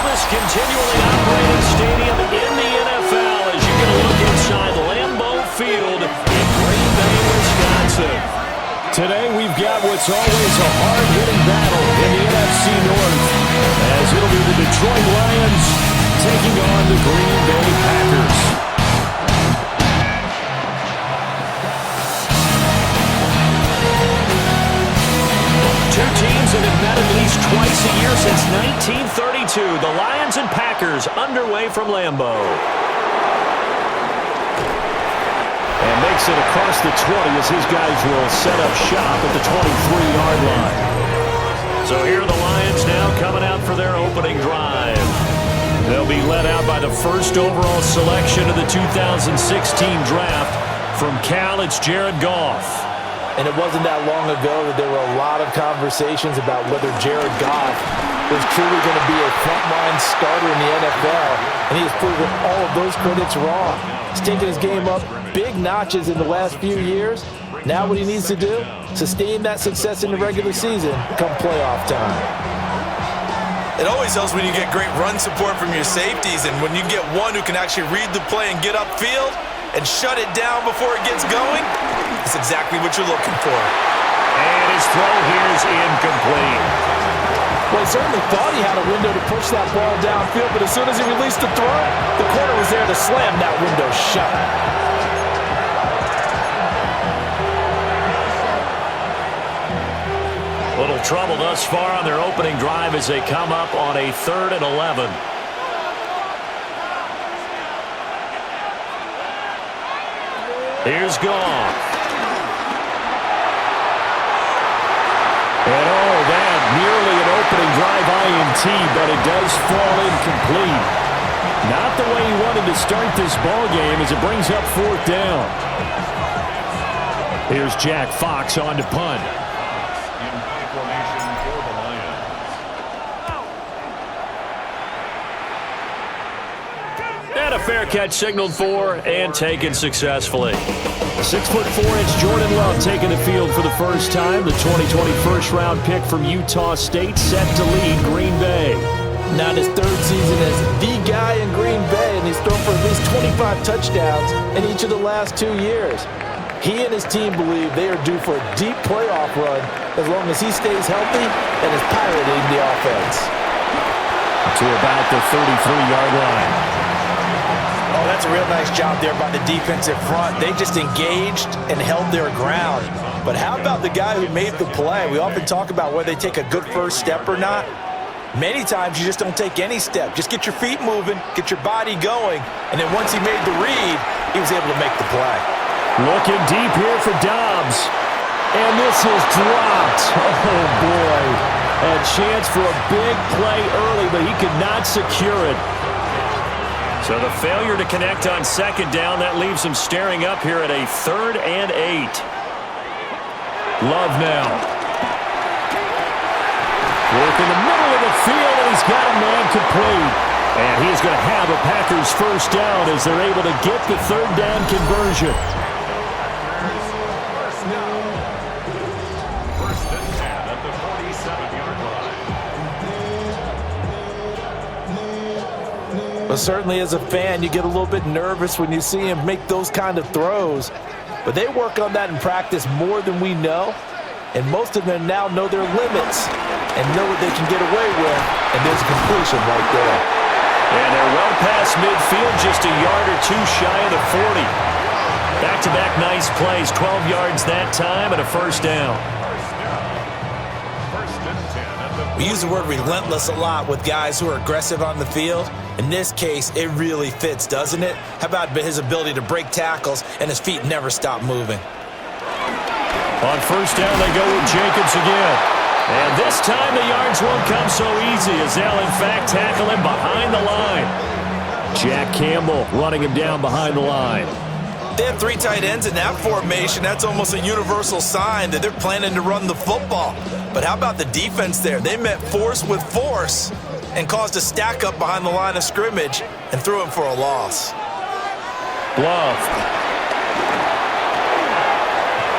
oldest continually operated stadium in the NFL as you get a look inside Lambeau Field in Green Bay, Wisconsin. Today we've got what's always a hard-hitting battle in the NFC North as it'll be the Detroit Lions taking on the Green Bay Packers. Two teams that have met at least twice a year since 1932. The Lions and Packers underway from Lambeau. And makes it across the 20 as his guys will set up shop at the 23-yard line. So here are the Lions now coming out for their opening drive. They'll be led out by the first overall selection of the 2016 draft. From Cal, it's Jared Goff. And it wasn't that long ago that there were a lot of conversations about whether Jared Goff was truly going to be a frontline starter in the NFL. And he has proven all of those critics wrong. He's taken his game up big notches in the last few years. Now what he needs to do, sustain that success in the regular season come playoff time. It always helps when you get great run support from your safeties, and when you get one who can actually read the play and get upfield and shut it down before it gets going, that's exactly what you're looking for. And his throw here is incomplete. Well, he certainly thought he had a window to push that ball downfield, but as soon as he released the throw, the corner was there to slam that window shut. Little trouble thus far on their opening drive as they come up on a 3rd and 11. Here's Goff. And oh, that nearly an opening drive INT, but it does fall incomplete. Not the way he wanted to start this ball game as it brings up 4th down. Here's Jack Fox on to punt. And a fair catch signaled for and taken successfully. 6'4" Jordan Love taking the field for the first time. The 2020 first-round pick from Utah State set to lead Green Bay. Now in his 3rd season as the guy in Green Bay, and he's thrown for at least 25 touchdowns in each of the last 2 years. He and his team believe they are due for a deep playoff run as long as he stays healthy and is piloting the offense. To about the 33-yard line. Oh, that's a real nice job there by the defensive front. They just engaged and held their ground. But how about the guy who made the play? We often talk about whether they take a good first step or not. Many times you just don't take any step. Just get your feet moving, get your body going, and then once he made the read, he was able to make the play. Looking deep here for Dobbs. And this is dropped. Oh, boy. A chance for a big play early, but he could not secure it. So the failure to connect on 2nd down, that leaves him staring up here at a 3rd and 8. Love now. Work in the middle of the field, and he's got a man complete. And he's going to have a Packers first down as they're able to get the 3rd down conversion. First and 10 at the 47-yard line. But certainly as a fan, you get a little bit nervous when you see him make those kind of throws. But they work on that in practice more than we know. And most of them now know their limits and know what they can get away with. And there's a completion right there. And they're well past midfield, just a yard or two shy of the 40. Back-to-back nice plays, 12 yards that time and a first down. We use the word relentless a lot with guys who are aggressive on the field. In this case, it really fits, doesn't it? How about his ability to break tackles and his feet never stop moving? On first down, they go with Jacobs again. And this time the yards won't come so easy as they'll, in fact, tackle him behind the line. Jack Campbell running him down behind the line. They have 3 tight ends in that formation. That's almost a universal sign that they're planning to run the football. But how about the defense there? They met force with force and caused a stack up behind the line of scrimmage and threw him for a loss. Love.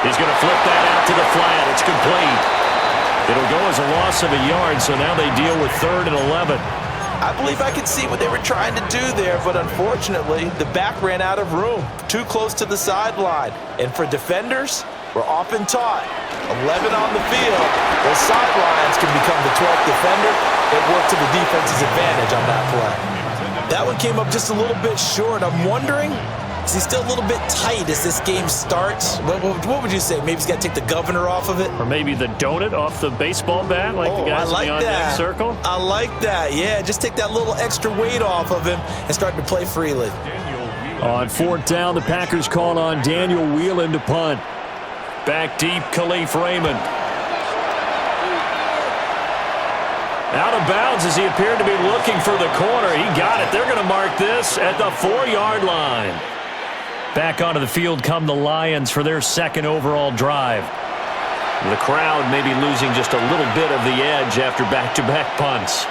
He's going to flip that out to the flat. It's complete. It'll go as a loss of a yard, so now they deal with 3rd and 11. I believe I could see what they were trying to do there, but unfortunately, the back ran out of room, too close to the sideline. And for defenders, we're often taught, 11 on the field, those sidelines can become the 12th defender. It worked to the defense's advantage on that play. That one came up just a little bit short. I'm wondering, is he still a little bit tight as this game starts? What would you say? Maybe he's got to take the governor off of it? Or maybe the donut off the baseball bat like the guys in the on-deck circle? I like that. Yeah, just take that little extra weight off of him and start to play freely. On fourth down, the Packers call on Daniel Whelan to punt. Back deep, Khalif Raymond. Out of bounds as he appeared to be looking for the corner. He got it. They're going to mark this at the 4-yard line. Back onto the field come the Lions for their second overall drive. The crowd may be losing just a little bit of the edge after back-to-back punts.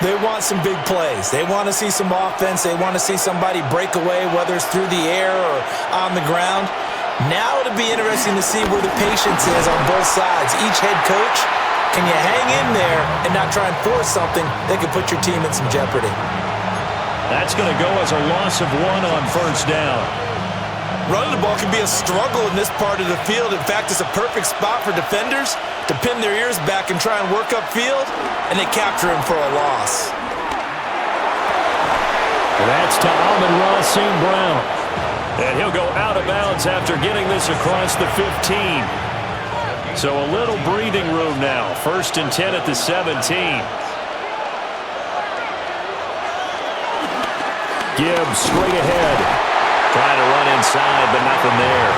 They want some big plays. They want to see some offense. They want to see somebody break away, whether it's through the air or on the ground. Now it'll be interesting to see where the patience is on both sides. Each head coach, can you hang in there and not try and force something that could put your team in some jeopardy? That's going to go as a loss of 1 on first down. Running the ball can be a struggle in this part of the field. In fact, it's a perfect spot for defenders to pin their ears back and try and work upfield, and they capture him for a loss. That's to Amon-Ra St. Brown. And he'll go out of bounds after getting this across the 15. So a little breathing room now. 1st and 10 at the 17. Gibbs straight ahead. Trying to run inside, but nothing there.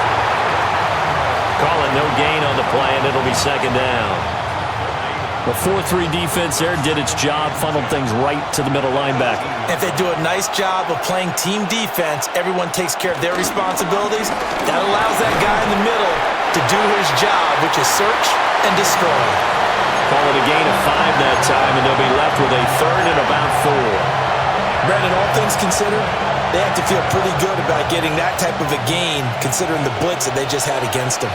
Calling no gain on the play, and it'll be second down. The 4-3 defense there did its job, funneled things right to the middle linebacker. If they do a nice job of playing team defense, everyone takes care of their responsibilities. That allows that guy in the middle to do his job, which is search and destroy. Call it a gain of 5 that time, and they'll be left with a 3rd and about 4. Brandon, all things considered, they have to feel pretty good about getting that type of a gain, considering the blitz that they just had against them.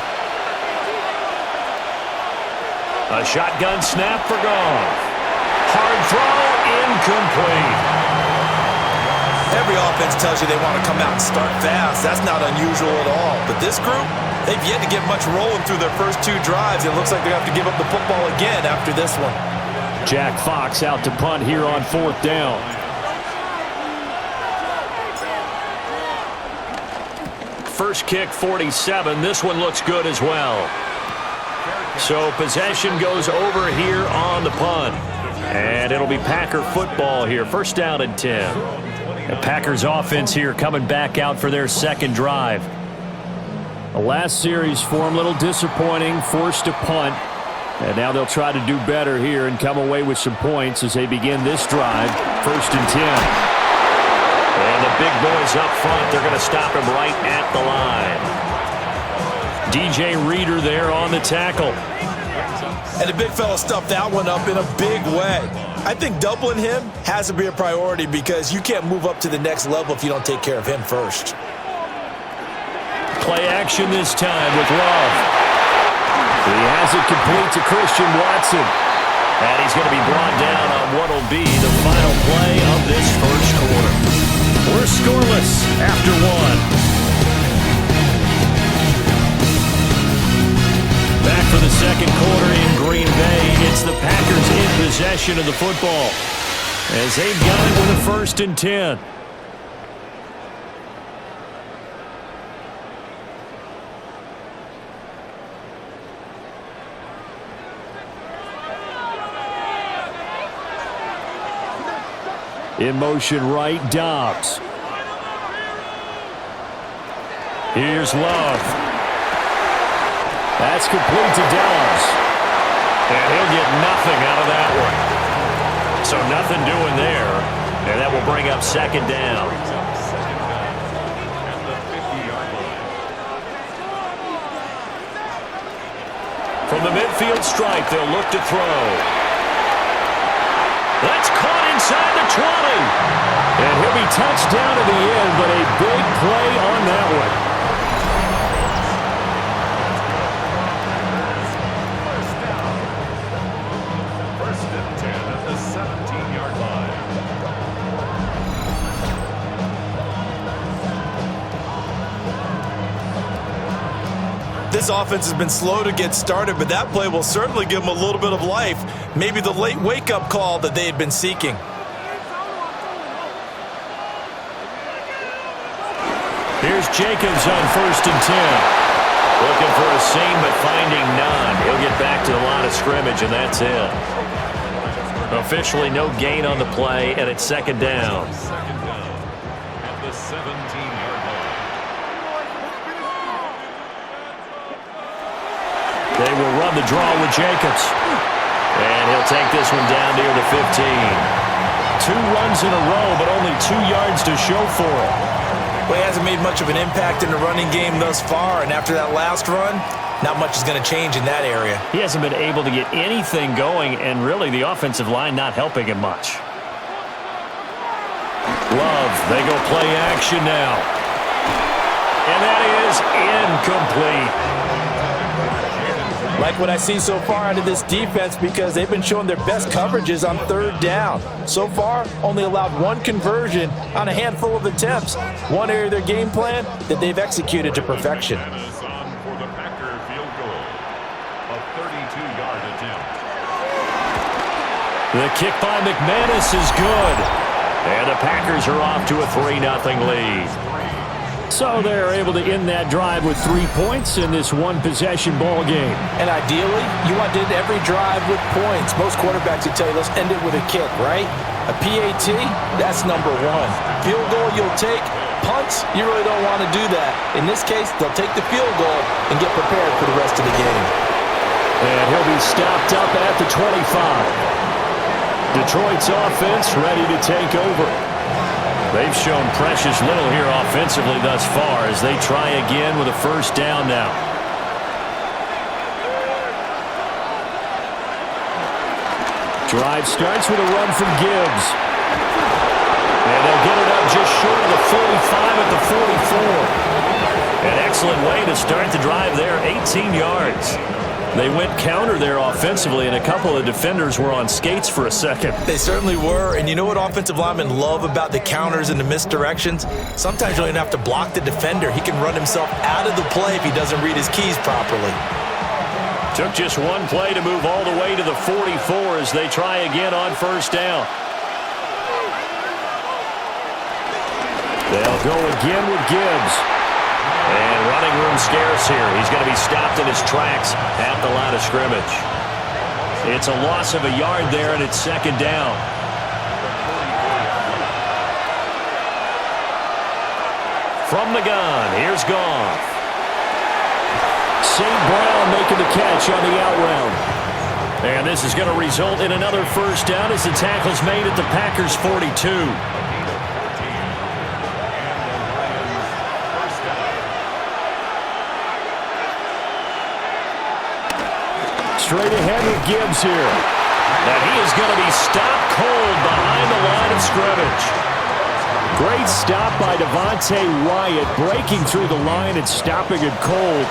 A shotgun snap for Goff. Hard throw, incomplete. Every offense tells you they want to come out and start fast. That's not unusual at all. But this group, they've yet to get much rolling through their first 2 drives. It looks like they have to give up the football again after this one. Jack Fox out to punt here on 4th down. First kick, 47. This one looks good as well. So possession goes over here on the punt. And it'll be Packer football here. 1st down and 10. The Packers offense here coming back out for their second drive. The last series for them, a little disappointing, forced to punt. And now they'll try to do better here and come away with some points as they begin this drive. 1st and 10. And the big boys up front, they're going to stop him right at the line. DJ Reader there on the tackle. And the big fella stuffed that one up in a big way. I think doubling him has to be a priority because you can't move up to the next level if you don't take care of him first. Play action this time with Love. He has it complete to Christian Watson. And he's going to be brought down on what will be the final play of this first quarter. We're scoreless after 1. Back for the second quarter in Green Bay. It's the Packers in possession of the football as they've got it with a 1st and 10. In motion right, Dobbs. Here's Love. That's complete to Dobbs. And he'll get nothing out of that one. So nothing doing there. And that will bring up second down. From the midfield stripe, they'll look to throw. That's caught inside the 20. And he'll be touched down to the end, but a big play on that one. First and 10 at the 17-yard line. This offense has been slow to get started, but that play will certainly give them a little bit of life. Maybe the late wake-up call that they had been seeking. Here's Jacobs on 1st and 10. Looking for a seam, but finding none. He'll get back to the line of scrimmage, and that's it. Officially no gain on the play, and it's 2nd down. Second down at the 17-yard line. They will run the draw with Jacobs. And he'll take this one down near the 15. 2 runs in a row, but only 2 yards to show for it. Well, he hasn't made much of an impact in the running game thus far, and after that last run, not much is going to change in that area. He hasn't been able to get anything going, and really the offensive line not helping him much. Love, they go play action now. And that is incomplete. Like what I see so far out of this defense because they've been showing their best coverages on 3rd down. So far, only allowed 1 conversion on a handful of attempts. One area of their game plan that they've executed to perfection. And is on for the Packer field goal. A 32-yard attempt. The kick by McManus is good. And the Packers are off to a 3-0 lead. So they're able to end that drive with 3 points in this one-possession ball game. And ideally, you want to end every drive with points. Most quarterbacks would tell you, let's end it with a kick, right? A PAT, that's number 1. Field goal you'll take. Punts, you really don't want to do that. In this case, they'll take the field goal and get prepared for the rest of the game. And he'll be stopped up at the 25. Detroit's offense ready to take over. They've shown precious little here offensively thus far as they try again with a 1st down now. Drive starts with a run from Gibbs. And they'll get it up just short of the 45 at the 44. An excellent way to start the drive there, 18 yards. They went counter there offensively, and a couple of defenders were on skates for a second. They certainly were, and you know what offensive linemen love about the counters and the misdirections? Sometimes you don't even have to block the defender. He can run himself out of the play if he doesn't read his keys properly. Took just 1 play to move all the way to the 44 as they try again on 1st down. They'll go again with Gibbs. And running room scarce here. He's going to be stopped in his tracks at the line of scrimmage. It's a loss of a yard there, and it's 2nd down. From the gun, here's Goff. St. Brown making the catch on the out route. And this is going to result in another 1st down as the tackle's made at the Packers' 42. Straight ahead with Gibbs here. And he is going to be stopped cold behind the line of scrimmage. Great stop by Devontae Wyatt, breaking through the line and stopping it cold.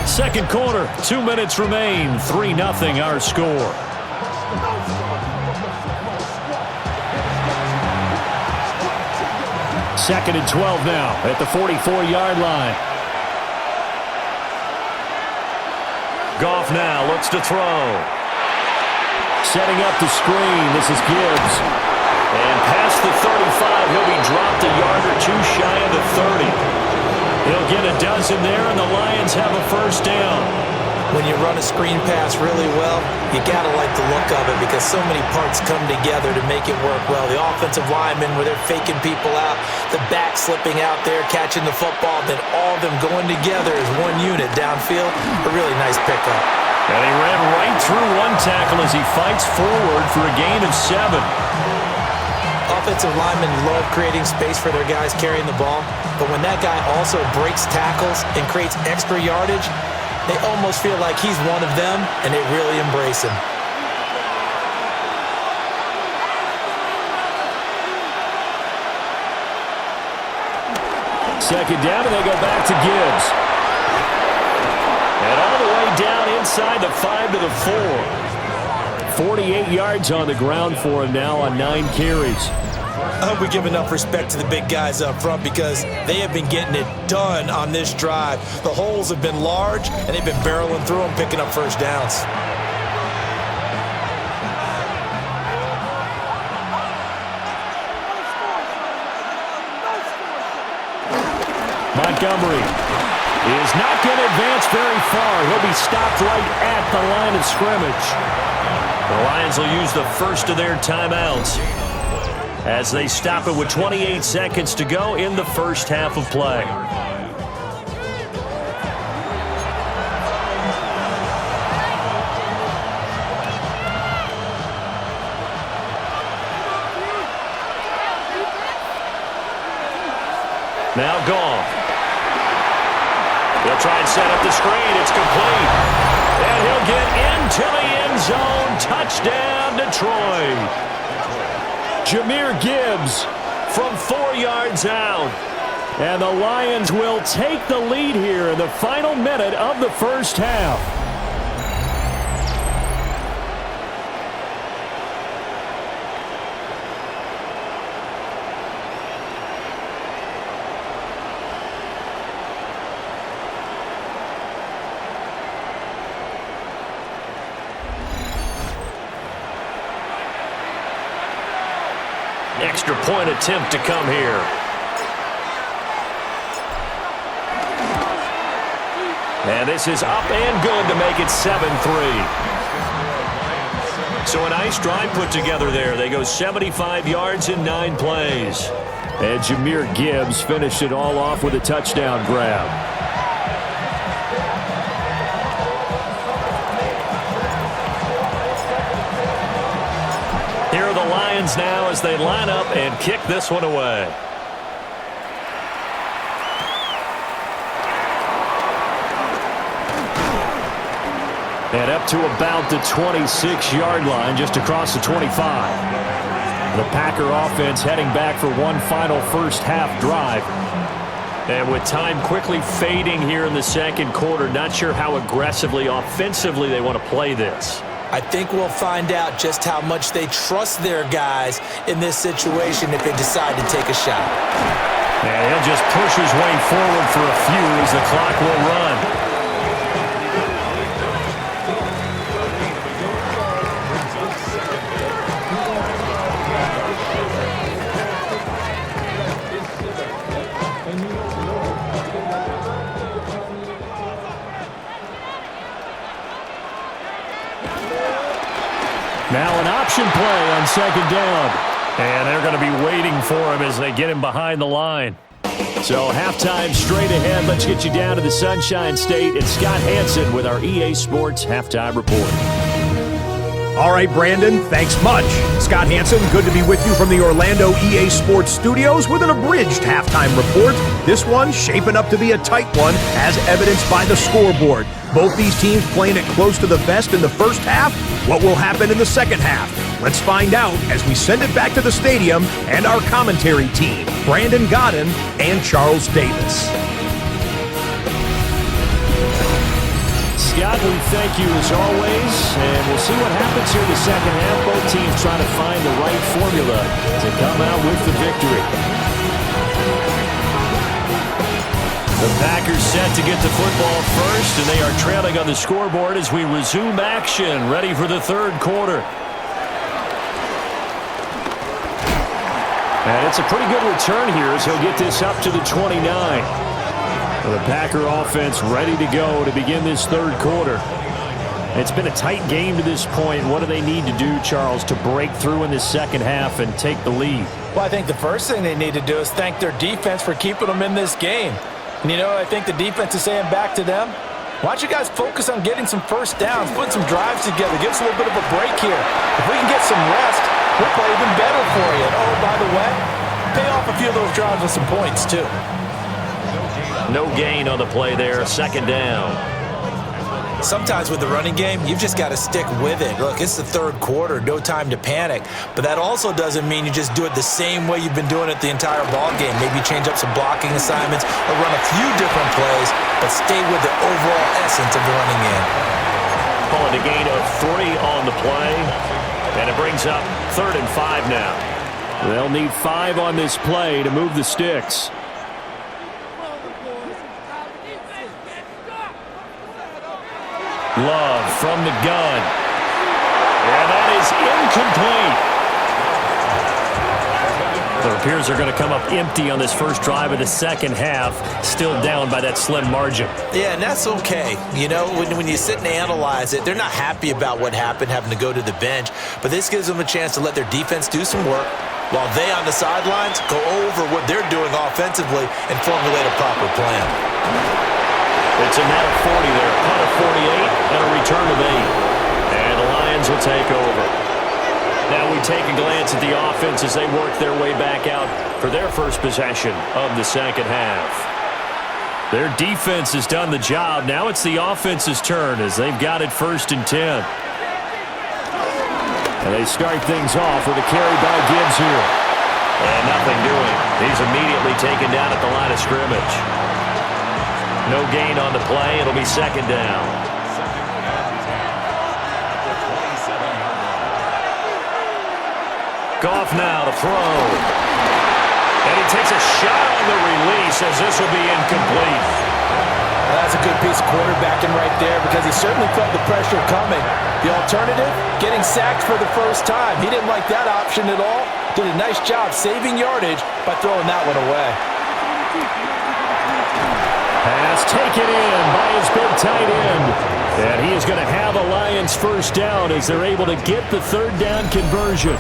Second quarter, 2 minutes remain. 3-0 our score. Second and 12 now at the 44-yard line. Goff now looks to throw. Setting up the screen. This is Gibbs. And past the 35, he'll be dropped a yard or 2 shy of the 30. He'll get a dozen there, and the Lions have a 1st down. When you run a screen pass really well, you got to like the look of it because so many parts come together to make it work well. The offensive linemen, where they're faking people out, the back slipping out there, catching the football, then all of them going together as one unit downfield. A really nice pickup. And he ran right through one tackle as he fights forward for a gain of 7. Offensive linemen love creating space for their guys carrying the ball, but when that guy also breaks tackles and creates extra yardage, they almost feel like he's one of them, and they really embrace him. Second down, and they go back to Gibbs. And all the way down inside the 5 to the 4. 48 yards on the ground for him now on 9 carries. I hope we give enough respect to the big guys up front because they have been getting it done on this drive. The holes have been large, and they've been barreling through them, picking up first downs. Montgomery is not going to advance very far. He'll be stopped right at the line of scrimmage. The Lions will use the first of their timeouts as they stop it with 28 seconds to go in the first half of play. Now Goff. He'll try and set up the screen. It's complete. And he'll get into the end zone. Touchdown, Detroit. Jahmyr Gibbs from 4 yards out. And the Lions will take the lead here in the final minute of the first half. Extra point attempt to come here. And this is up and good to make it 7-3. So a nice drive put together there. They go 75 yards in 9 plays. And Jahmyr Gibbs finished it all off with a touchdown grab. Here are the Lions now as they line up and kick this one away. And up to about the 26-yard line, just across the 25. The Packer offense heading back for one final first half drive. And with time quickly fading here in the second quarter, not sure how aggressively, offensively they want to play this. I think we'll find out just how much they trust their guys in this situation if they decide to take a shot. And he'll just push his way forward for a few as the clock will run. Now an option play on second down. And they're going to be waiting for him as they get him behind the line. So halftime straight ahead. Let's get you down to the Sunshine State. It's Scott Hansen with our EA Sports Halftime Report. All right, Brandon, thanks much. Scott Hansen, good to be with you from the Orlando EA Sports Studios with an abridged halftime report. This one shaping up to be a tight one, as evidenced by the scoreboard. Both these teams playing it close to the vest in the first half. What will happen in the second half? Let's find out as we send it back to the stadium and our commentary team, Brandon Godden and Charles Davis. Scott, we thank you as always, and we'll see what happens here in the second half. Both teams trying to find the right formula to come out with the victory. The Packers set to get the football first, and they are trailing on the scoreboard as we resume action, ready for the third quarter. And it's a pretty good return here as he'll get this up to the 29. The Packer offense ready to go to begin this third quarter. It's been a tight game to this point. What do they need to do, Charles, to break through in this second half and take the lead? Well, I think the first thing they need to do is thank their defense for keeping them in this game. And, you know, I think the defense is saying back to them, why don't you guys focus on getting some first downs, put some drives together, give us a little bit of a break here. If we can get some rest, we'll play even better for you. And, oh, by the way, pay off a few of those drives with some points, too. No gain on the play there, second down. Sometimes with the running game, you've just got to stick with it. Look, it's the third quarter, no time to panic. But that also doesn't mean you just do it the same way you've been doing it the entire ball game. Maybe change up some blocking assignments or run a few different plays, but stay with the overall essence of the running game. Calling a gain of 3 on the play, and it brings up 3rd and 5 now. They'll need 5 on this play to move the sticks. Love from the gun. And that is incomplete. It appears they're going to come up empty on this first drive of the second half, still down by that slim margin. Yeah, and that's okay. You know, when you sit and analyze it, they're not happy about what happened, having to go to the bench. But this gives them a chance to let their defense do some work while they on the sidelines go over what they're doing offensively and formulate a proper plan. It's a net of 40 there. Punt of 48 and a return of 8. And the Lions will take over. Now we take a glance at the offense as they work their way back out for their first possession of the second half. Their defense has done the job. Now it's the offense's turn as they've got it 1st and 10. And they start things off with a carry by Gibbs here. And nothing doing. He's immediately taken down at the line of scrimmage. No gain on the play. It'll be 2nd down. Goff now to throw. And he takes a shot on the release as this will be incomplete. That's a good piece of quarterbacking right there because he certainly felt the pressure coming. The alternative, getting sacked for the first time. He didn't like that option at all. Did a nice job saving yardage by throwing that one away. Pass taken in by his big tight end. And he is going to have a Lions first down as they're able to get the 3rd down conversion.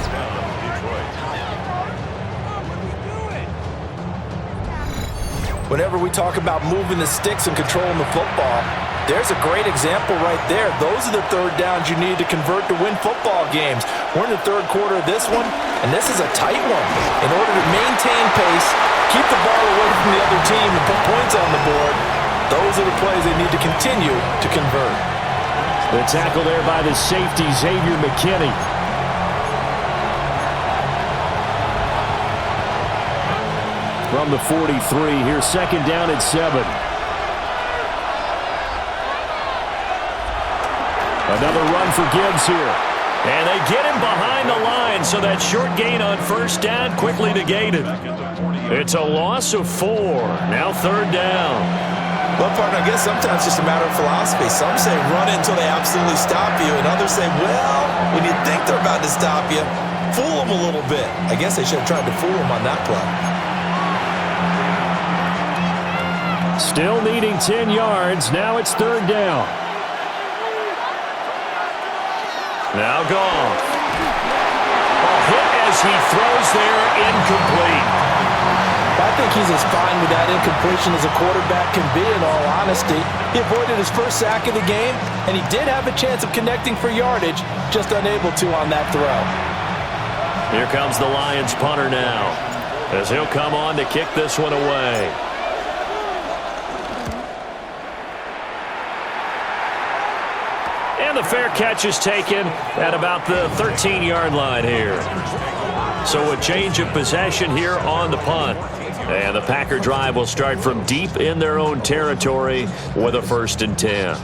Whenever we talk about moving the sticks and controlling the football, there's a great example right there. Those are the 3rd downs you need to convert to win football games. We're in the 3rd quarter of this one, and this is a tight one. In order to maintain pace, keep the ball away from the other team, and put points on the board, those are the plays they need to continue to convert. The tackle there by the safety, Xavier McKinney. From the 43, here's 2nd down and 7. Another run for Gibbs here. And they get him behind the line, so that short gain on 1st down quickly negated. It's a loss of 4. Now 3rd down. Well, partner, I guess sometimes it's just a matter of philosophy. Some say run until they absolutely stop you, and others say, well, when you think they're about to stop you, fool them a little bit. I guess they should have tried to fool them on that play. Still needing 10 yards. Now it's 3rd down. Now Goff. A hit as he throws there, incomplete. I think he's as fine with that incompletion as a quarterback can be, in all honesty. He avoided his first sack of the game, and he did have a chance of connecting for yardage, just unable to on that throw. Here comes the Lions punter now, as he'll come on to kick this one away. And the fair catch is taken at about the 13-yard line here. So a change of possession here on the punt. And the Packer drive will start from deep in their own territory with a 1st and 10.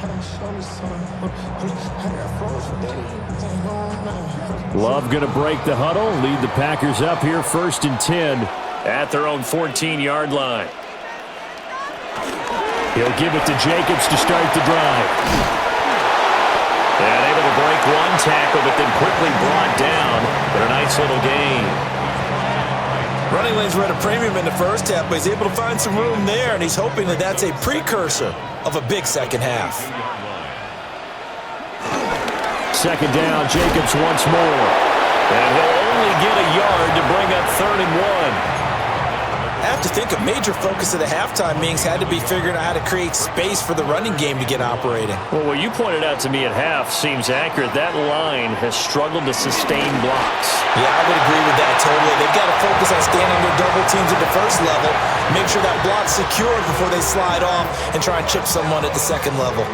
Love going to break the huddle, lead the Packers up here 1st and 10 at their own 14-yard line. He'll give it to Jacobs to start the drive. And able to break one tackle, but then quickly brought down. But a nice little gain. Running lanes were at a premium in the first half, but he's able to find some room there, and he's hoping that that's a precursor of a big second half. 2nd down, Jacobs once more. And he'll only get a yard to bring up 3rd and 1. I have to think a major focus of the halftime meetings had to be figuring out how to create space for the running game to get operating. Well, what you pointed out to me at half seems accurate. That line has struggled to sustain blocks. Yeah, I would agree with that totally. They've got to focus on standing under double teams at the first level, make sure that block's secured before they slide off and try and chip someone at the 2nd level.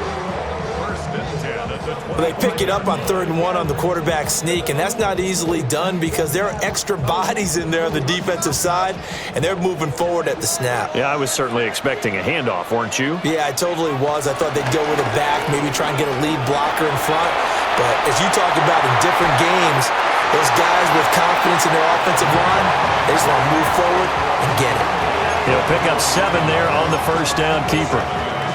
They pick it up on 3rd and 1 on the quarterback sneak, and that's not easily done because there are extra bodies in there on the defensive side, and they're moving forward at the snap. Yeah, I was certainly expecting a handoff, weren't you? Yeah, I totally was. I thought they'd go with a back, maybe try and get a lead blocker in front. But as you talk about in different games, Those guys with confidence in their offensive line, they just want to move forward and get it. He'll pick up 7 there on the first down keeper.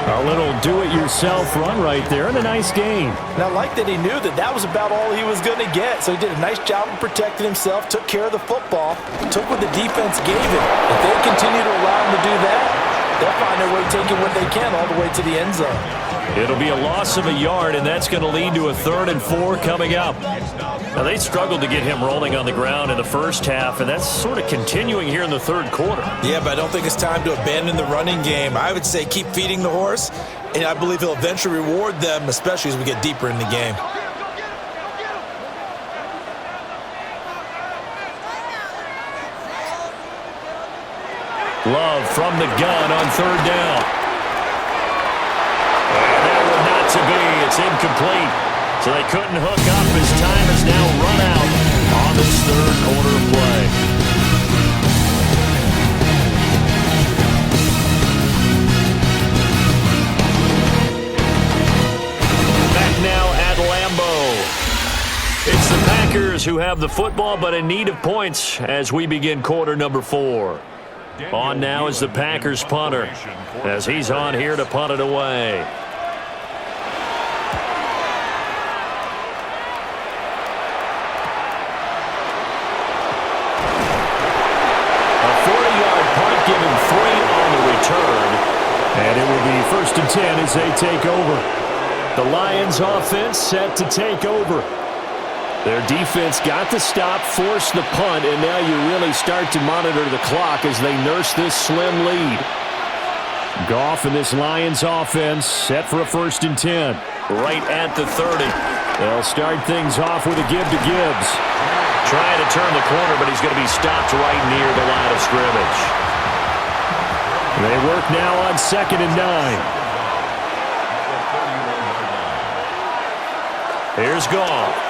A little do-it-yourself run right there, and a nice gain. And I like that he knew that that was about all he was going to get. So he did a nice job of protecting himself, took care of the football, took what the defense gave him. If they continue to allow him to do that, they'll find their way taking what they can all the way to the end zone. It'll be a loss of a yard, and that's going to lead to a 3rd and 4 coming up. Now, they struggled to get him rolling on the ground in the first half, and that's sort of continuing here in the 3rd quarter. Yeah, but I don't think it's time to abandon the running game. I would say keep feeding the horse, and I believe he'll eventually reward them, especially as we get deeper in the game. Love from the gun on 3rd down. And that one not to be. It's incomplete. So they couldn't hook up. His time is now run out on this 3rd quarter play. Back now at Lambeau. It's the Packers who have the football, but in need of points as we begin quarter number 4. On now is the Packers punter as he's on here to punt it away. A 40-yard punt, giving 3 on the return. And it will be 1st and 10 as they take over. The Lions offense set to take over. Their defense got the stop, forced the punt, and now you really start to monitor the clock as they nurse this slim lead. Goff and this Lions offense set for a 1st and 10. Right at the 30. They'll start things off with a give to Gibbs. Trying to turn the corner, but he's going to be stopped right near the line of scrimmage. They work now on 2nd and 9. Here's Goff.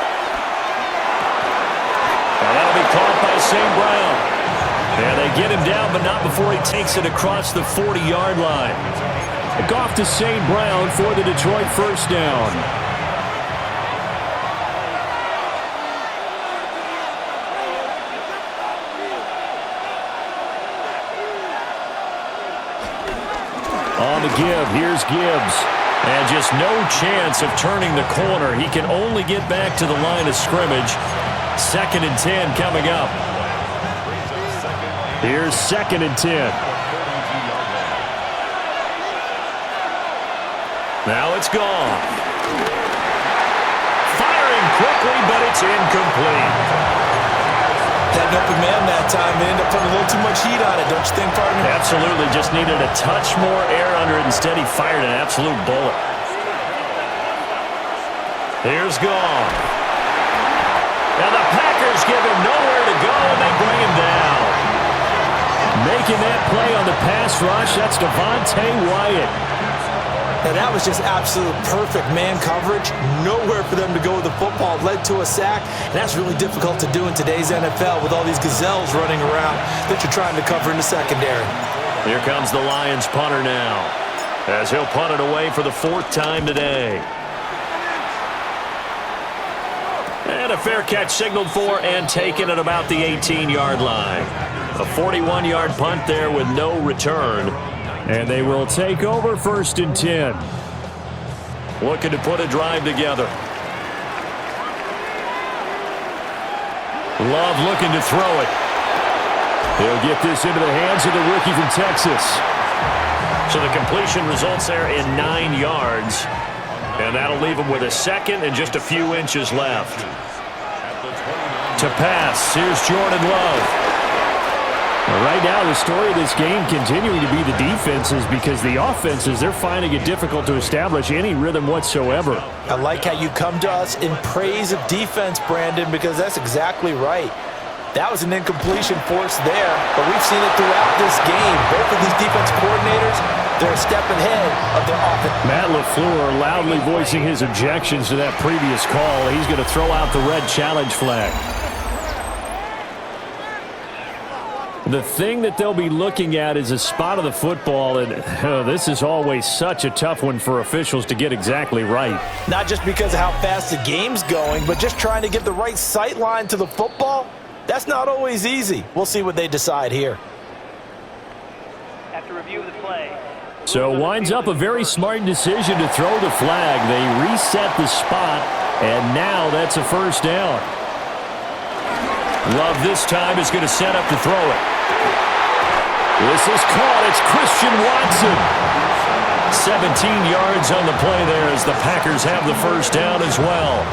And that'll be caught by St. Brown. And they get him down, but not before he takes it across the 40-yard line. Goff to St. Brown for the Detroit 1st down. On the give, here's Gibbs. And just no chance of turning the corner. He can only get back to the line of scrimmage. 2nd and 10 coming up. Here's 2nd and 10. Now it's gone. Firing quickly, but it's incomplete. Had an open man that time. They ended up putting a little too much heat on it, don't you think, partner? Absolutely. Just needed a touch more air under it. Instead, he fired an absolute bullet. Here's Goff. And the Packers give him nowhere to go, and they bring him down. Making that play on the pass rush, that's Devontae Wyatt. And that was just absolute perfect man coverage. Nowhere for them to go with the football. Led to a sack, and that's really difficult to do in today's NFL with all these gazelles running around that you're trying to cover in the secondary. Here comes the Lions punter now, as he'll punt it away for the 4th time today. And a fair catch signaled for and taken at about the 18-yard line. A 41-yard punt there with no return. And they will take over 1st and 10. Looking to put a drive together. Love looking to throw it. He'll get this into the hands of the rookie from Texas. So the completion results there in 9 yards. And that'll leave him with a 2nd and just a few inches left. To pass, here's Jordan Love. Right now, the story of this game continuing to be the defenses, because the offenses, they're finding it difficult to establish any rhythm whatsoever. I like how you come to us in praise of defense, Brandon, because that's exactly right. That was an incompletion forced there, but we've seen it throughout this game. Both of these defense coordinators, they're a step ahead of their offense. Matt LaFleur loudly voicing his objections to that previous call. He's going to throw out the red challenge flag. The thing that they'll be looking at is a spot of the football, and this is always such a tough one for officials to get exactly right. Not just because of how fast the game's going, but just trying to get the right sight line to the football. That's not always easy. We'll see what they decide here. After review of the play. So winds up a very smart decision to throw the flag. They reset the spot, and now that's a first down. Love this time is going to set up to throw it. This is caught. It's Christian Watson. 17 yards on the play there as the Packers have the first down as well.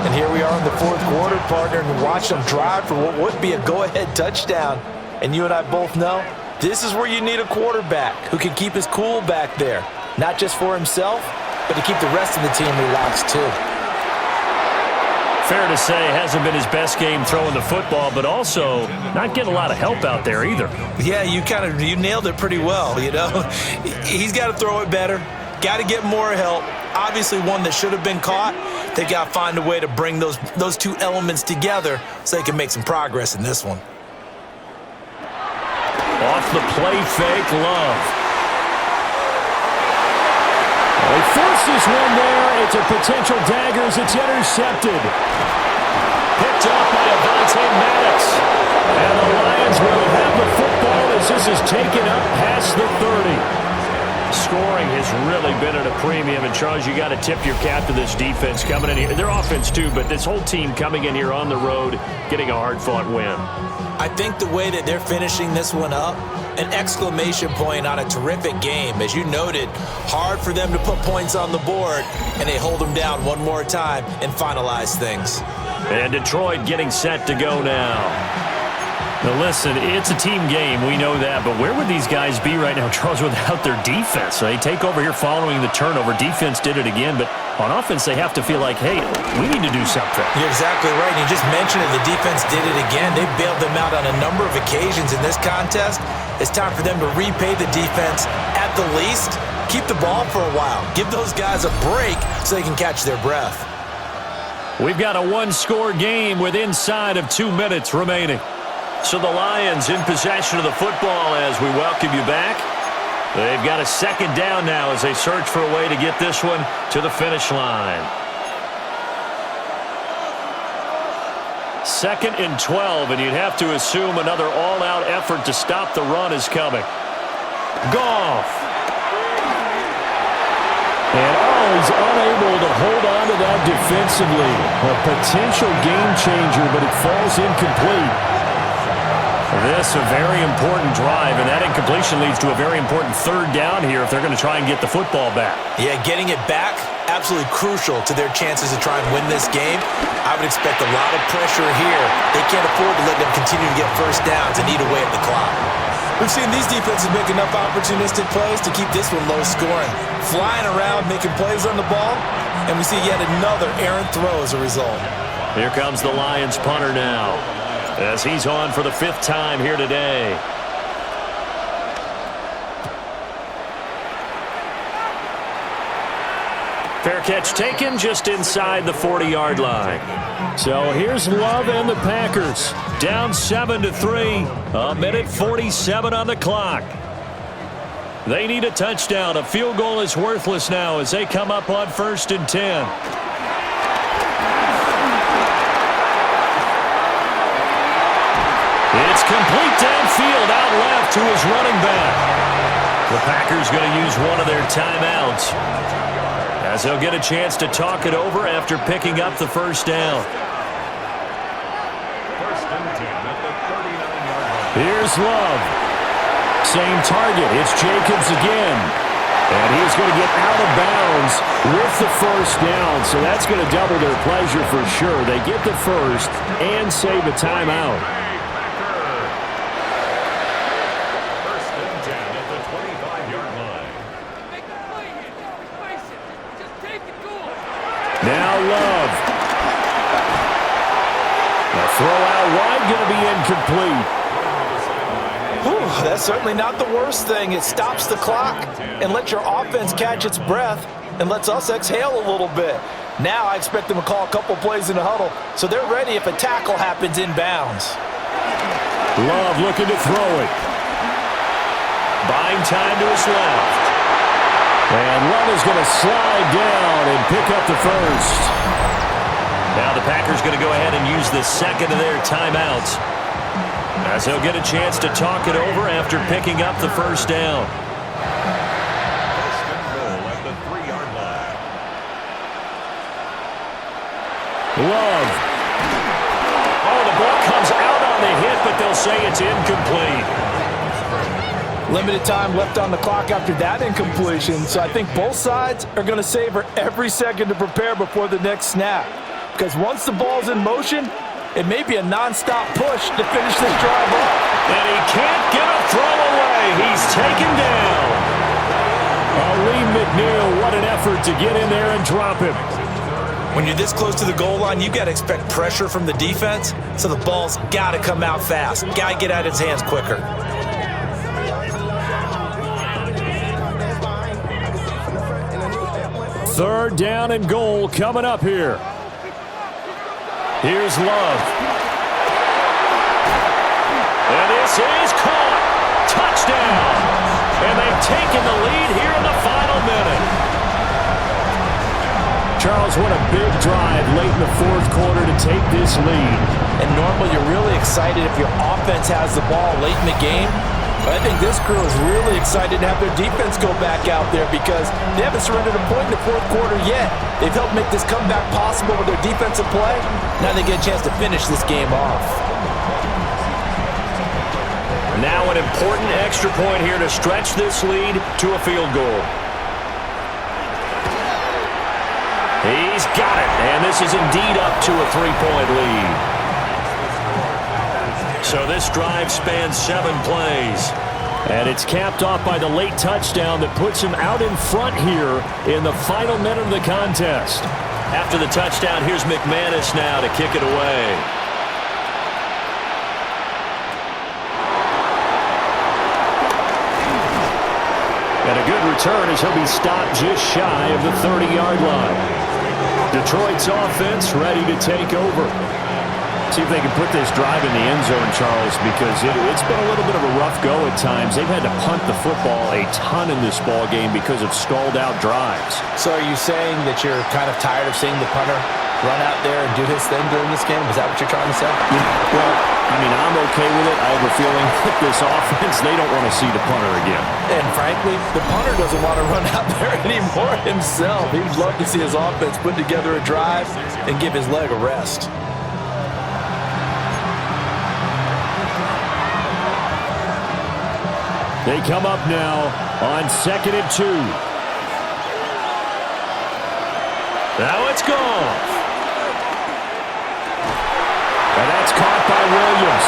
And here we are in the fourth quarter, partner, and watch them drive for what would be a go-ahead touchdown. And you and I both know this is where you need a quarterback who can keep his cool back there. Not just for himself, but to keep the rest of the team relaxed too. Fair to say, hasn't been his best game throwing the football, but also not getting a lot of help out there either. Yeah, you nailed it pretty well, you know. He's got to throw it better, got to get more help. Obviously one that should have been caught. They got to find a way to bring those two elements together so they can make some progress in this one. Off the play fake, Love. He forces one there. It's a potential dagger as it's intercepted. Picked up by Avonte Maddox. And the Lions will have the football as this is taken up past the 30. Scoring has really been at a premium. And, Charles, you got to tip your cap to this defense coming in here. Their offense, too, but this whole team coming in here on the road, getting a hard-fought win. I think the way that they're finishing this one up, an exclamation point on a terrific game. As you noted, hard for them to put points on the board, and they hold them down one more time and finalize things. And Detroit getting set to go now. Now, listen, it's a team game. We know that. But where would these guys be right now, Charles, without their defense? They take over here following the turnover. Defense did it again. But on offense, they have to feel like, hey, we need to do something. You're exactly right. You just mentioned it. The defense did it again. They bailed them out on a number of occasions in this contest. It's time for them to repay the defense at the least. Keep the ball for a while. Give those guys a break so they can catch their breath. We've got a one-score game with inside of 2 minutes remaining. So the Lions in possession of the football as we welcome you back. They've got a second down now as they search for a way to get this one to the finish line. 2nd and 12, and you'd have to assume another all-out effort to stop the run is coming. Goff. And he's unable to hold on to that defensively. A potential game changer, but it falls incomplete. This a very important drive, and that incompletion leads to a very important third down here if they're going to try and get the football back. Yeah, getting it back, absolutely crucial to their chances to try and win this game. I would expect a lot of pressure here. They can't afford to let them continue to get first downs and eat away at the clock. We've seen these defenses make enough opportunistic plays to keep this one low scoring. Flying around, making plays on the ball, and we see yet another errant throw as a result. Here comes the Lions punter now, as he's on for the 5th time here today. Fair catch taken just inside the 40-yard line. So here's Love and the Packers. Down 7-3. A minute 47 on the clock. They need a touchdown. A field goal is worthless now as they come up on 1st and 10. It's complete downfield, out left to his running back. The Packers going to use one of their timeouts as they'll get a chance to talk it over after picking up the first down. 1st and 10 at the 39-yard line. Here's Love. Same target. It's Jacobs again. And he's going to get out of bounds with the first down. So that's going to double their pleasure for sure. They get the first and save a timeout. Now Love. The throw out wide going to be incomplete. That's certainly not the worst thing. It stops the clock and lets your offense catch its breath and lets us exhale a little bit. Now I expect them to call a couple plays in the huddle so they're ready if a tackle happens inbounds. Love looking to throw it. Buying time to his left. And Love is going to slide down and pick up the first. Now the Packers going to go ahead and use the second of their timeouts, as he'll get a chance to talk it over after picking up the first down. First and goal at the 3-yard line. Love. Oh, the ball comes out on the hit, but they'll say it's incomplete. Limited time left on the clock after that incompletion, so I think both sides are going to savor every second to prepare before the next snap. Because once the ball's in motion, it may be a non-stop push to finish this drive off. And he can't get a throw away. He's taken down. Lee McNeil, what an effort to get in there and drop him. When you're this close to the goal line, you got to expect pressure from the defense, so the ball's got to come out fast. Got to get out of his hands quicker. Third down and goal coming up here. Here's Love. And this is caught. Touchdown. And they've taken the lead here in the final minute. Charles, what a big drive late in the fourth quarter to take this lead. And normally you're really excited if your offense has the ball late in the game. But I think this crew is really excited to have their defense go back out there because they haven't surrendered a point in the fourth quarter yet. They've helped make this comeback possible with their defensive play. Now they get a chance to finish this game off. Now an important extra point here to stretch this lead to a field goal. He's got it, and this is indeed up to a 3-point lead. So this drive spans 7 plays. And it's capped off by the late touchdown that puts him out in front here in the final minute of the contest. After the touchdown, here's McManus now to kick it away. And a good return as he'll be stopped just shy of the 30-yard line. Detroit's offense ready to take over. See if they can put this drive in the end zone, Charles, because it's been a little bit of a rough go at times. They've had to punt the football a ton in this ball game because of stalled-out drives. So are you saying that you're kind of tired of seeing the punter run out there and do his thing during this game? Is that what you're trying to say? Well, I mean, I'm okay with it. I have a feeling with this offense, they don't want to see the punter again. And frankly, the punter doesn't want to run out there anymore himself. He'd love to see his offense put together a drive and give his leg a rest. They come up now on 2nd and 2. Now it's gone. And that's caught by Williams.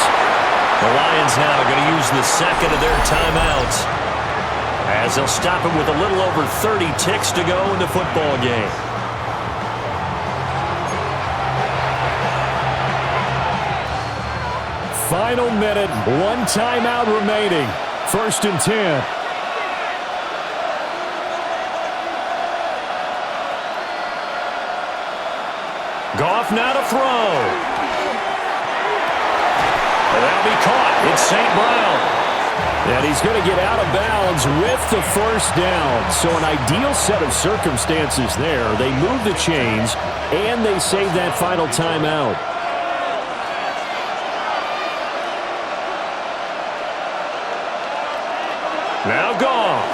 The Lions now are going to use the second of their timeouts, as they'll stop him with a little over 30 ticks to go in the football game. Final minute, 1 timeout remaining. 1st and 10. Goff now to throw. And that'll be caught. It's St. Brown. And he's going to get out of bounds with the first down. So an ideal set of circumstances there. They move the chains, and they save that final timeout. Now Goff.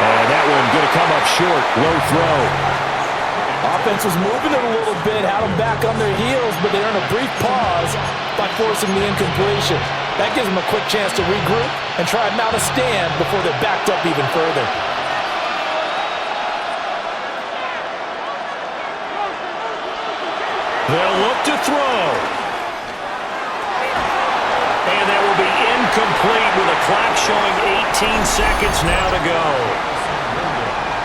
And that one going to come up short. Low throw. Offense was moving it a little bit, had them back on their heels, but they earned a brief pause by forcing the incompletion. That gives them a quick chance to regroup and try and mount a stand before they're backed up even further. They'll look to throw. And that will be incomplete with a clock showing 18 seconds now to go.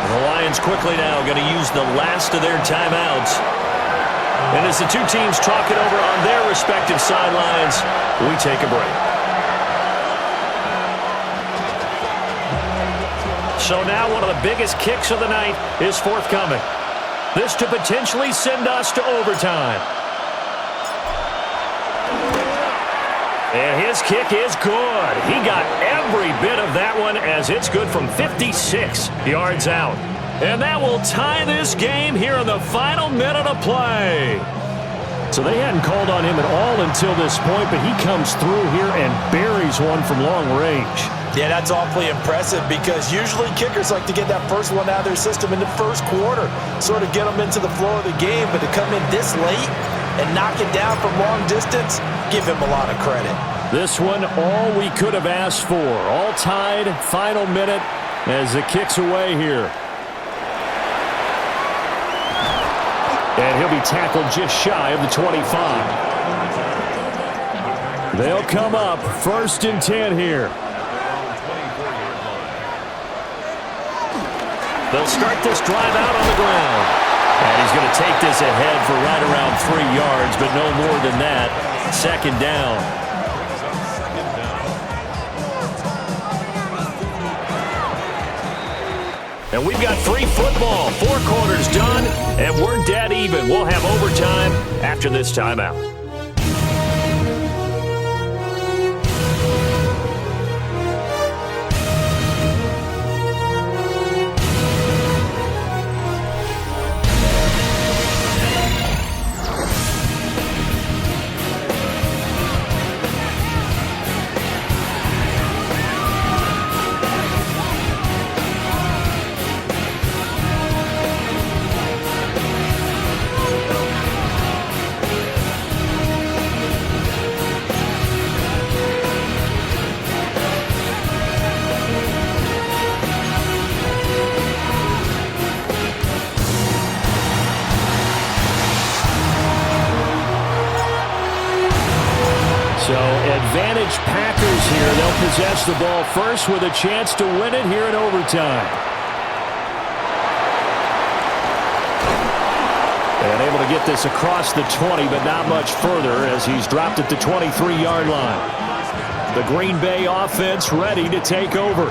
And the Lions quickly now going to use the last of their timeouts And as the two teams talk it over on their respective sidelines, we take a break. So now one of the biggest kicks of the night is forthcoming. This to potentially send us to overtime. And his kick is good. He got every bit of that one as it's good from 56 yards out. And that will tie this game here in the final minute of play. So they hadn't called on him at all until this point, but he comes through here and buries one from long range. Yeah, that's awfully impressive because usually kickers like to get that first one out of their system in the first quarter, sort of get them into the flow of the game, but to come in this late and knock it down from long distance, give him a lot of credit. This one, all we could have asked for. All tied, final minute as the kick's away here. And he'll be tackled just shy of the 25. They'll come up 1st and 10 here. They'll start this drive out on the ground. And he's going to take this ahead for right around 3 yards, but no more than that. 2nd down. And we've got free football. 4 quarters done, and we're dead even. We'll have overtime after this timeout. So advantage Packers here. They'll possess the ball first with a chance to win it here in overtime. And able to get this across the 20, but not much further as he's dropped at the 23-yard line. The Green Bay offense ready to take over.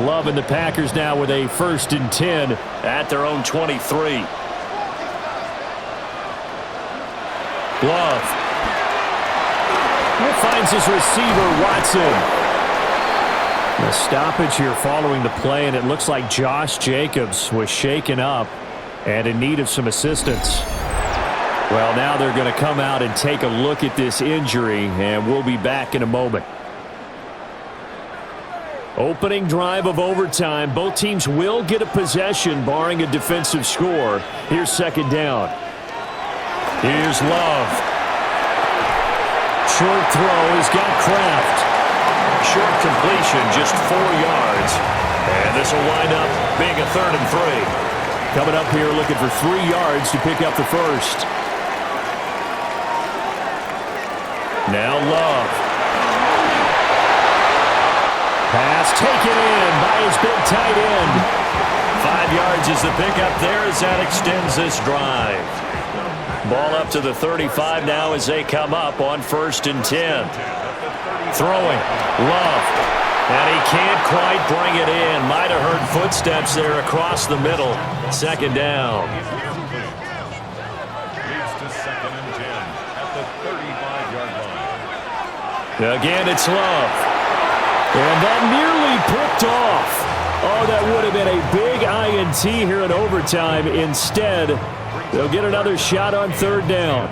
Loving the Packers now with a 1st and 10 at their own 23. Love. He finds his receiver, Watson. A stoppage here following the play, and it looks like Josh Jacobs was shaken up and in need of some assistance. Well, now they're going to come out and take a look at this injury, and we'll be back in a moment. Opening drive of overtime. Both teams will get a possession, barring a defensive score. Here's 2nd down. Here's Love. Short throw. He's got Kraft. Short completion, just 4 yards. And this will wind up being a 3rd and 3. Coming up here looking for 3 yards to pick up the first. Now Love. Pass taken in by his big tight end. 5 yards is the pickup there as that extends this drive. Ball up to the 35 now as they come up on 1st and 10. Throwing. Love. And he can't quite bring it in. Might have heard footsteps there across the middle. 2nd down. Leads to 2nd and 10 at the 35-yard line. Again, it's Love. And that nearly picked off. Oh, that would have been a big INT here in overtime. Instead, they'll get another shot on 3rd down.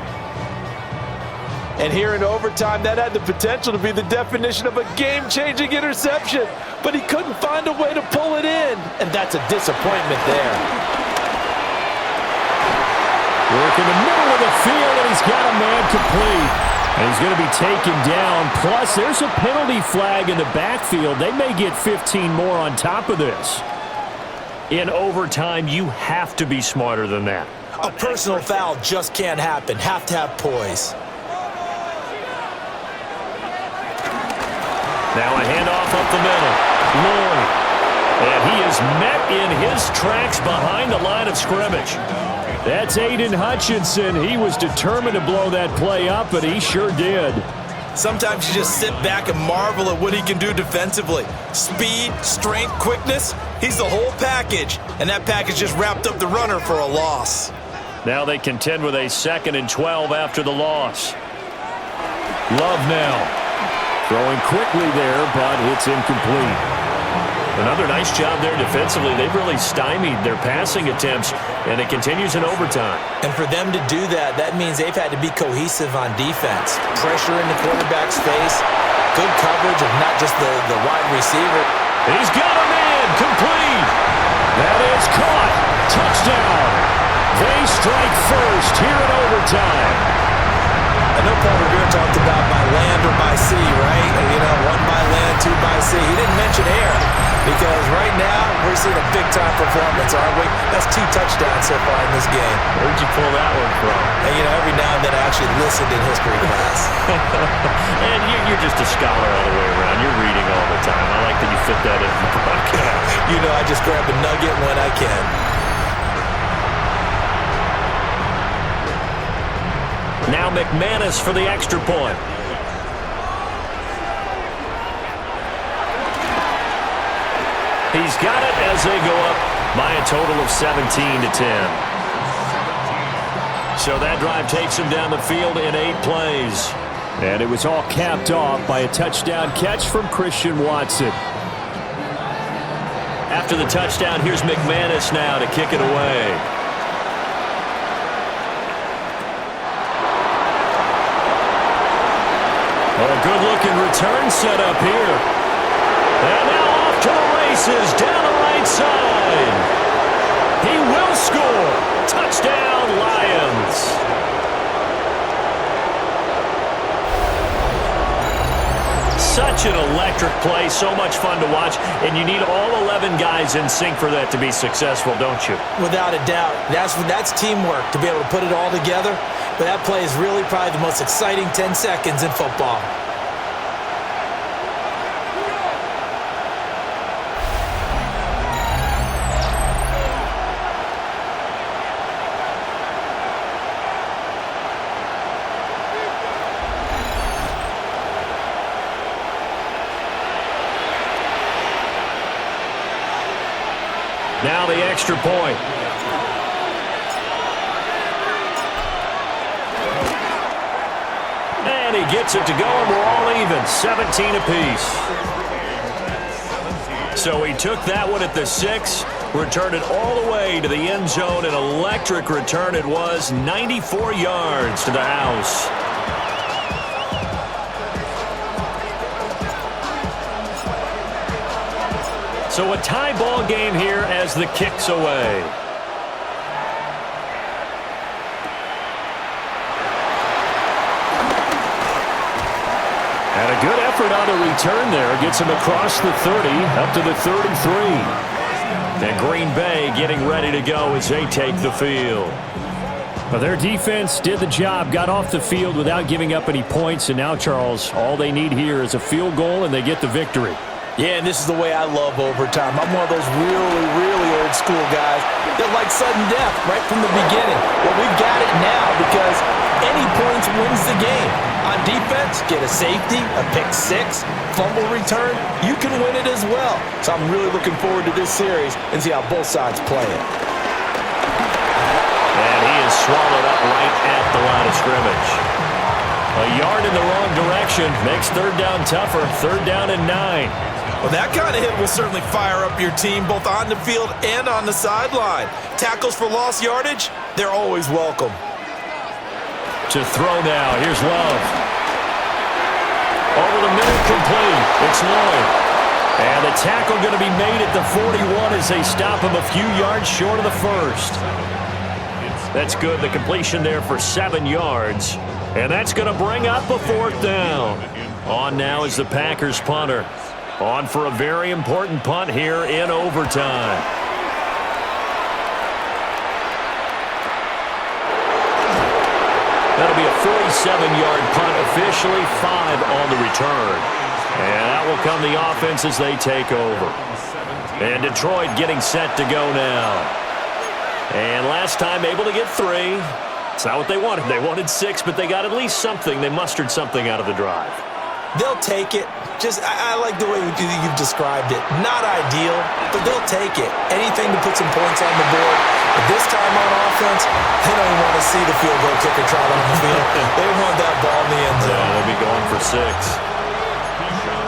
And here in overtime, that had the potential to be the definition of a game-changing interception. But he couldn't find a way to pull it in. And that's a disappointment there. Work in the middle of the field, and he's got a man complete. And he's going to be taken down. Plus, there's a penalty flag in the backfield. They may get 15 more on top of this. In overtime, you have to be smarter than that. A personal foul just can't happen. Have to have poise. Now a handoff up the middle. Lloyd. And he is met in his tracks behind the line of scrimmage. That's Aiden Hutchinson. He was determined to blow that play up, and he sure did. Sometimes you just sit back and marvel at what he can do defensively. Speed, strength, quickness, he's the whole package. And that package just wrapped up the runner for a loss. Now they contend with a 2nd and 12 after the loss. Love now. Throwing quickly there, but it's incomplete. Another nice job there defensively. They've really stymied their passing attempts, and it continues in overtime. And for them to do that, that means they've had to be cohesive on defense. Pressure in the quarterback's face, good coverage of not just the wide receiver. He's got him in, complete. That is caught. Touchdown. They strike first here in overtime. I know Paul Revere talked about by land or by sea, right? You know, 1 by land, 2 by sea. He didn't mention air because right now we're seeing a big-time performance, aren't we? That's 2 touchdowns so far in this game. Where'd you pull that one from? And, you know, every now and then I actually listened in history class. And you're just a scholar all the way around. You're reading all the time. I like that you fit that in the broadcast. You know, I just grab a nugget when I can. Now McManus for the extra point. He's got it as they go up by a total of 17-10. So that drive takes him down the field in 8 plays. And it was all capped off by a touchdown catch from Christian Watson. After the touchdown, here's McManus now to kick it away. Oh, a good-looking return set up here. And now off to the races down the right side. He will score. Touchdown, Lions. Such an electric play, so much fun to watch, and you need all 11 guys in sync for that to be successful, don't you? Without a doubt. That's teamwork, to be able to put it all together. But that play is really probably the most exciting 10 seconds in football. Now the extra point. And he gets it to go, and we're all even, 17 apiece. So he took that one at the 6, returned it all the way to the end zone. An electric return it was, 94 yards to the house. So a tie ball game here as the kick's away. And a good effort on the return there. Gets him across the 30, up to the 33. And Green Bay getting ready to go as they take the field. Well, their defense did the job, got off the field without giving up any points. And now, Charles, all they need here is a field goal, and they get the victory. Yeah, and this is the way I love overtime. I'm one of those really, really old school guys that like sudden death right from the beginning. Well, we've got it now because any points wins the game. On defense, get a safety, a pick 6, fumble return, you can win it as well. So I'm really looking forward to this series and see how both sides play it. And he is swallowed up right at the line of scrimmage. A yard in the wrong direction makes third down tougher. Third down and 9. Well, that kind of hit will certainly fire up your team both on the field and on the sideline. Tackles for lost yardage, they're always welcome. To throw now, here's Love. Over the middle, complete. It's Lloyd. And the tackle going to be made at the 41 as they stop him a few yards short of the first. That's good. The completion there for 7 yards. And that's going to bring up a 4th down. On now is the Packers punter. On for a very important punt here in overtime. That'll be a 47-yard punt, officially 5 on the return. And that will come the offense as they take over. And Detroit getting set to go now. And last time able to get 3. It's not what they wanted. They wanted 6, but they got at least something. They mustered something out of the drive. They'll take it. I like the way you've described it. Not ideal, but they'll take it. Anything to put some points on the board. But this time on offense, they don't even want to see the field goal kicker trot on the field. They want that ball in the end zone. Yeah, they'll be going for 6.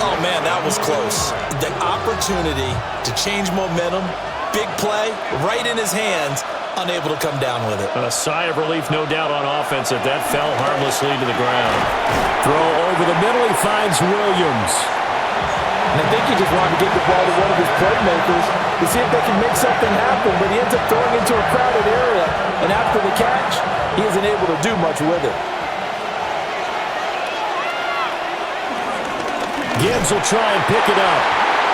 Oh, man, that was close. The opportunity to change momentum, big play, right in his hands, unable to come down with it. A sigh of relief, no doubt, on offense that fell harmlessly to the ground. Throw over the middle, he finds Williams. And I think he just wanted to get the ball to one of his playmakers to see if they can make something happen, but he ends up throwing into a crowded area, and after the catch, he isn't able to do much with it. Gibbs will try and pick it up.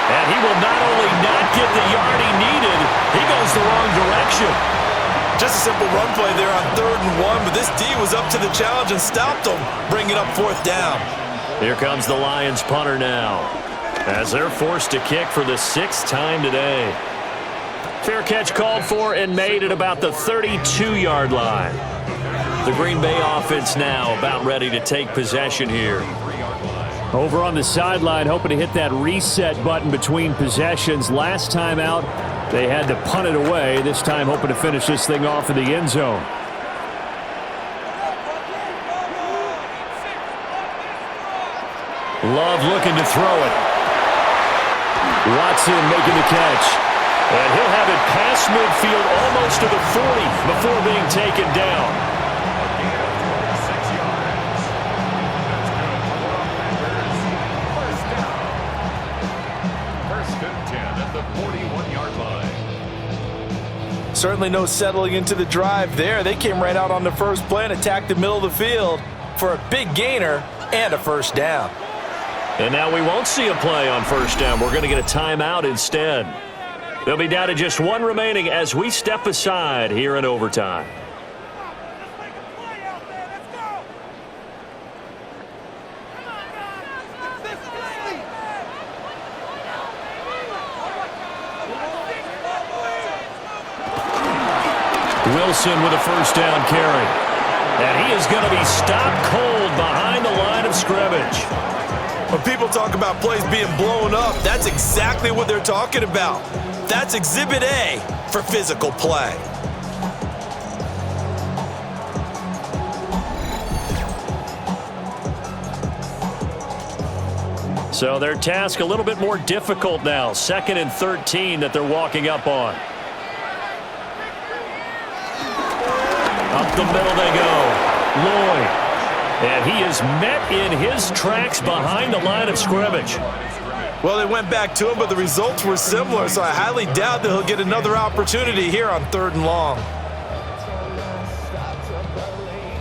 And he will not only not get the yard he needed, he goes the wrong direction. Just a simple run play there on 3rd and 1, but this D was up to the challenge and stopped him, bringing up 4th down. Here comes the Lions punter now, as they're forced to kick for the 6th time today. Fair catch called for and made at about the 32-yard line. The Green Bay offense now about ready to take possession here. Over on the sideline, hoping to hit that reset button between possessions. Last time out, they had to punt it away. This time, hoping to finish this thing off in the end zone. Love looking to throw it. Watson making the catch. And he'll have it past midfield almost to the 40 before being taken down. Certainly no settling into the drive there. They came right out on the first play and attacked the middle of the field for a big gainer and a 1st down. And now we won't see a play on 1st down. We're going to get a timeout instead. They'll be down to just 1 remaining as we step aside here in overtime. Wilson with a 1st down carry. And he is going to be stopped cold behind the line of scrimmage. When people talk about plays being blown up, that's exactly what they're talking about. That's Exhibit A for physical play. So their task a little bit more difficult now. 2nd and 13 that they're walking up on. Up the middle they go. Lloyd. And he is met in his tracks behind the line of scrimmage. Well, they went back to him, but the results were similar, so I highly doubt that he'll get another opportunity here on 3rd and long.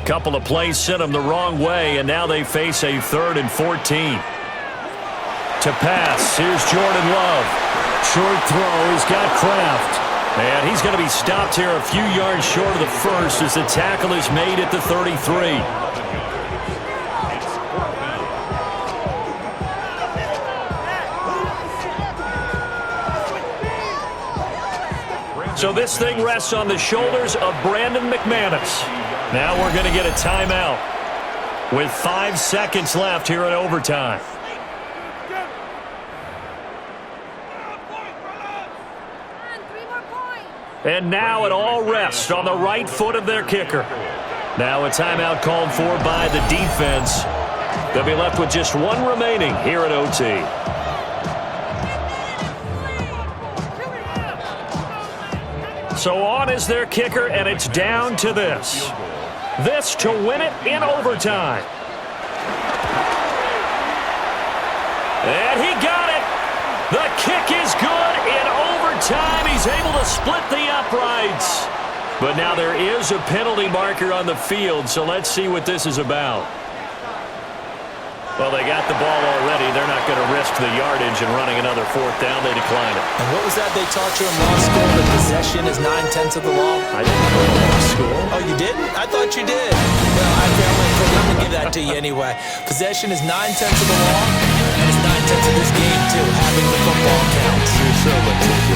Couple of plays sent them the wrong way, and now they face a 3rd and 14. To pass, here's Jordan Love. Short throw, he's got Kraft. And he's going to be stopped here a few yards short of the first as the tackle is made at the 33. So this thing rests on the shoulders of Brandon McManus. Now we're going to get a timeout with 5 seconds left here in overtime. And now it all rests on the right foot of their kicker. Now a timeout called for by the defense. They'll be left with just 1 remaining here at OT. So on is their kicker, and it's down to this. This to win it in overtime. And he got it. The kick is good in overtime. He's able to split the uprights. But now there is a penalty marker on the field, so let's see what this is about. Well, they got the ball already. They're not going to risk the yardage and running another 4th down. They decline it. And what was that they taught you in law school? That possession is 9/10 of the law? I didn't go to law school. Oh, you didn't? I thought you did. Well, I'm going to give that to you anyway. Possession is 9/10 of the law, and it's 9/10 of this game, too, having the football counts. You're so meticulous.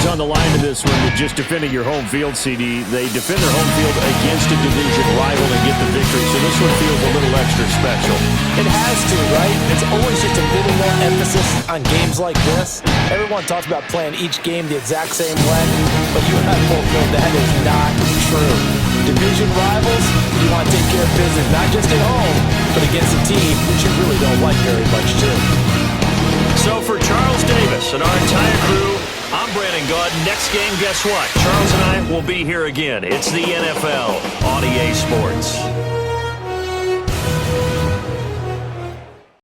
on the line in this one than just defending your home field, CD. They defend their home field against a division rival and get the victory, so this one feels a little extra special. It has to, right? It's always just a little more emphasis on games like this. Everyone talks about playing each game the exact same way, but you and I both know that is not true. Division rivals, you want to take care of business, not just at home, but against a team that you really don't like very much, too. So for Charles Davis and our entire crew, I'm Brandon Gaud. Next game, guess what? Charles and I will be here again. It's the NFL on EA Sports.